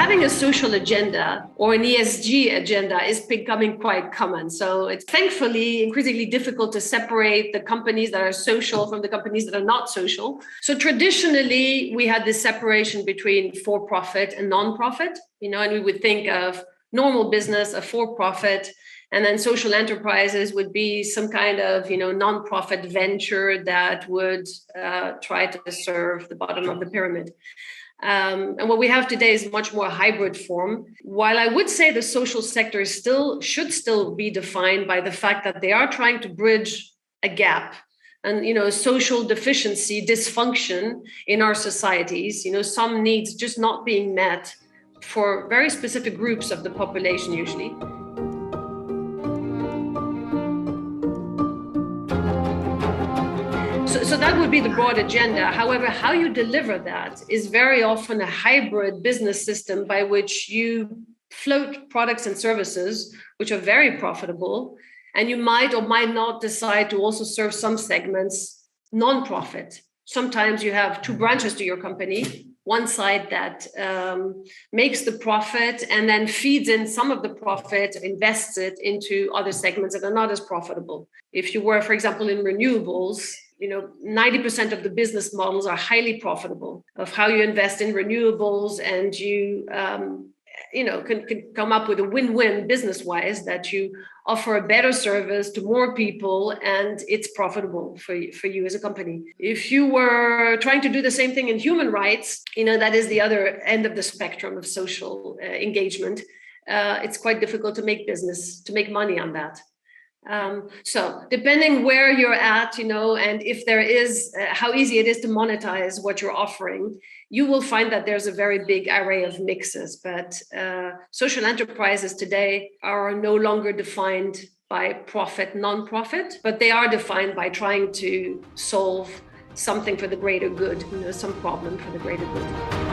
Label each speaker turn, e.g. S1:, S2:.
S1: having a social agenda or an ESG agenda is becoming quite common. So it's thankfully increasingly difficult to separate the companies that are social from the companies that are not social. So traditionally, we had this separation between for-profit and non-profit, and we would think of normal business, a for-profit, and then social enterprises would be some kind of, non-profit venture that would try to serve the bottom of the pyramid. And what we have today is much more hybrid form. While I would say the social sector should still be defined by the fact that they are trying to bridge a gap and, social deficiency, dysfunction in our societies, some needs just not being met for very specific groups of the population usually. So that would be the broad agenda. However, how you deliver that is very often a hybrid business system by which you float products and services, which are very profitable, and you might or might not decide to also serve some segments non-profit. Sometimes you have two branches to your company. One side that makes the profit and then feeds in some of the profit, invests it into other segments that are not as profitable. If you were, for example, in renewables, 90% of the business models are highly profitable of how you invest in renewables, and you, can come up with a win-win business-wise that you offer a better service to more people and it's profitable for you as a company. If you were trying to do the same thing in human rights, that is the other end of the spectrum of social engagement. It's quite difficult to make money on that. So depending where you're at, and if there is, how easy it is to monetize what you're offering, you will find that there's a very big array of mixes. But social enterprises today are no longer defined by profit, non-profit, but they are defined by trying to solve something for the greater good, some problem for the greater good.